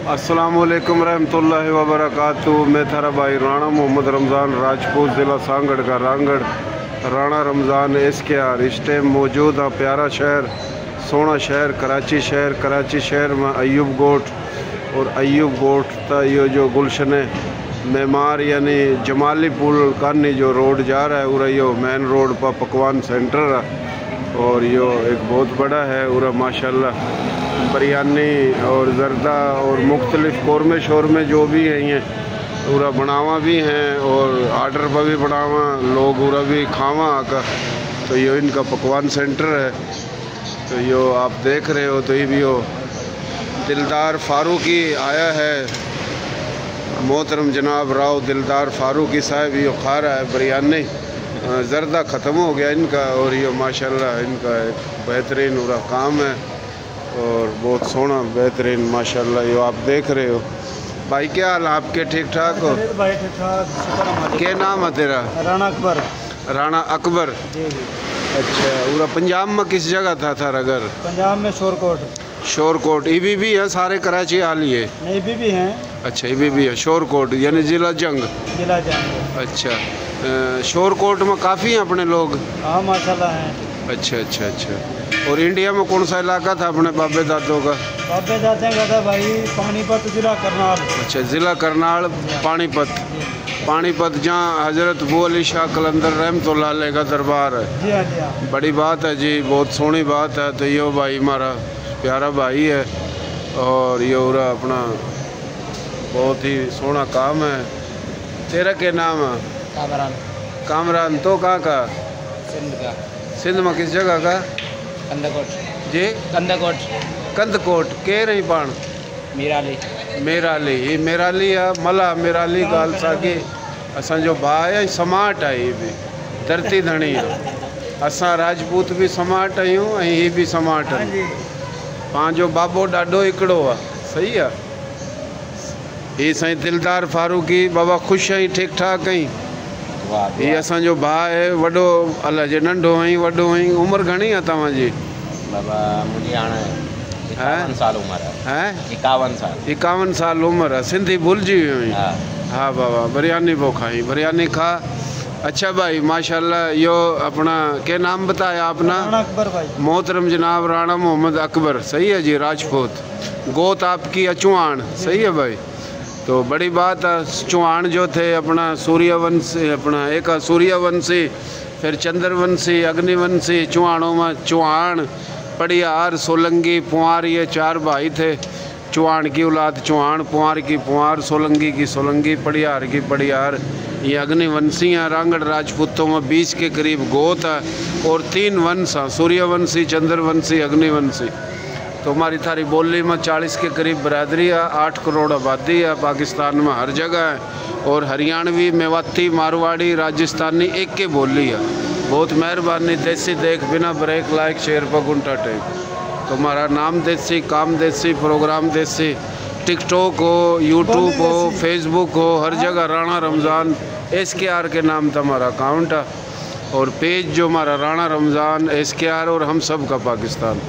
अस्सलामुअलैकुम रहमतुल्लाहि व बरकातुहू। मैं थारा भाई राणा मोहम्मद रमज़ान राजपूत, ज़िला सांगड़ का रांगड़। राणा रमज़ान SKR इस टाइम मौजूद है प्यारा शहर, सोना शहर कराची शहर। कराची शहर में अयूब गोट और अयूब गोट का ये जो गुलशन मेमार यानी जमाली पुल कानी जो रोड जा रहा है उरा यो मेन रोड पर पकवान सेंटर है और यो एक बहुत बड़ा है। उरा माशाल्लाह बिरयानी और जर्दा और मुख्तलिफ कौरमे शोरमे जो भी हैं ये पूरा बनावा भी हैं और आर्डर पर भी बनावा लोग पूरा भी खावा आकर। तो ये इनका पकवान सेंटर है। तो यो आप देख रहे हो तो ये भी हो दिलदार फारूकी आया है, मोहतरम जनाब राव दिलदार फारूकी साहब यो खा रहा है बिरयानी। जर्दा ख़त्म हो गया इनका और ये माशाल्लाह इनका एक बेहतरीन पूरा काम है और बहुत सोना बेहतरीन माशाल्लाह यो आप देख रहे हो। भाई क्या हाल आपके? ठीक ठाक हो भाई? ठीक ठाक। क्या नाम है तेरा? राणा अकबर। राणा अकबर जी। अच्छा, पूरा पंजाब में किस जगह था थारा घर? पंजाब में शोरकोट। शोरकोट ईबी भी है सारे कराची हाल ही है? नहीं ईबी भी हैं। अच्छा ईबी भी है शोरकोट यानी ज़िला जंग। ज़िला जंग। अच्छा, शोरकोट में काफ़ी हैं अपने लोग? हाँ माशाल्लाह हैं। अच्छा अच्छा अच्छा। और इंडिया में कौन सा इलाका था अपने बाबे दादों का? बाबे दादे का था भाई पानीपत, ज़िला करनाल। अच्छा, ज़िला करनाल पानीपत। पानीपत जहाँ हज़रत अबू अली शाह कलंदर रहमतुल्लाह अलैह का दरबार है। जी हाँ जी हाँ। बड़ी बात है जी, बहुत सोहनी बात है। तो यो भाई हमारा प्यारा भाई है और ये उरा अपना बहुत ही सोना काम है। तेरा क्या नाम है? कामरान। कामरान तो कहाँ का? सिंध का। सिंध में किस जगह का? कंदकोट जी कंदकोट। कंदकोट के रही पाण? मीराली। मेराली ये मेराली है मला मेराली गाल सागी असो भाई है समाट है। ये भी धरती धनी है। असा राजपूत भी समाट आयूँ ये भी समाट है। पांचो बाबो डाडो इकड़ो है। सही है। ये सही दिलदार फारूकी बाबा खुश है ठीक ठाक है। ये असो भाई है वडो अल जे नंढो है वडो है। उम्र घणी है तव्हांजी? बाबा मुझे आना है 51 साल उम्र है। 51 साल। 51 साल उम्र है। सिंधी भूलजी हुई? हाँ बाबा बिरयानी वो खाई बिरयानी खा। अच्छा भाई माशाल्लाह। यो अपना क्या नाम बताया अपना? राणा अकबर भाई। मोहतरम जनाब राणा मोहम्मद अकबर। सही है जी। राजपूत गोत आपकी अचुआण। सही है भाई। तो बड़ी बात है। चौहान जो थे अपना सूर्यवंशी अपना एक सूर्यवंशी फिर चंद्रवंशी अग्निवंशी चौहानों में चौहान पड़ियार सोलंगी पुआर ये 4 भाई थे। चौहान की औलाद चौहान, पुआर की पुआर, सोलंगी की सोलंगी, पड़ियार की पड़ियार। ये अग्निवंशी हैं। रांगड़ राजपूतों में 20 के करीब गोत है और 3 वंश हैं सूर्यवंशी चंद्रवंशी अग्निवंशी। तो हमारी थारी बोली में 40 के करीब बरादरी है। 8 करोड़ आबादी है। पाकिस्तान में हर जगह है और हरियाणवी मेवाती मारवाड़ी राजस्थानी एक के बोली है। बहुत मेहरबानी। देसी देख बिना ब्रेक लाइक शेयर पर गुंटा टेक। तो हमारा नाम देसी काम देसी प्रोग्राम देसी। टिकटॉक हो यूट्यूब हो फेसबुक हो हर जगह राणा रमज़ान SKR के नाम था हमारा अकाउंट है और पेज जो हमारा राणा रमज़ान SKR और हम सब का पाकिस्तान।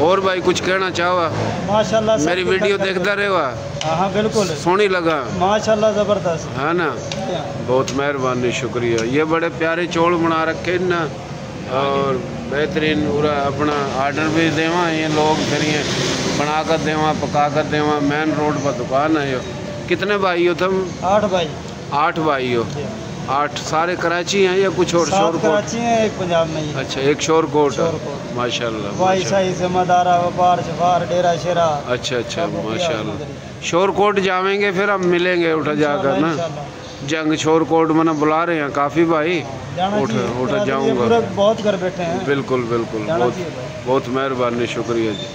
और भाई कुछ कहना चाहो? माशाल्लाह मेरी वीडियो देखता रहे? हाँ बिल्कुल सोनी लगा माशाल्लाह ज़बरदस्त है ना। बहुत मेहरबानी शुक्रिया। ये बड़े प्यारे चौल बना रखे ना और बेहतरीन पूरा अपना आर्डर भी देवा ये लोग फिर ये बना कर देवा पका कर देवा। मेन रोड पर दुकान है। ये कितने भाई हो तुम? 8 भाई। 8 भाई हो? 8 सारे कराची हैं या कुछ और? शोरकोट कराची हैं, एक पंजाब में ही। अच्छा, एक शोरकोट है। माशाल्लाह। भाई सही जमादारा व्यापार शफार डेरा शेरा। अच्छा अच्छा माशाल्लाह। शोरकोट जावेंगे फिर हम मिलेंगे उठा जाकर ना। जंग शोरकोट मैंने बुला रहे हैं काफ़ी भाई। उठा जाऊँगा। बहुत घर बैठे हैं। बिल्कुल बिल्कुल। बहुत मेहरबानी शुक्रिया जी।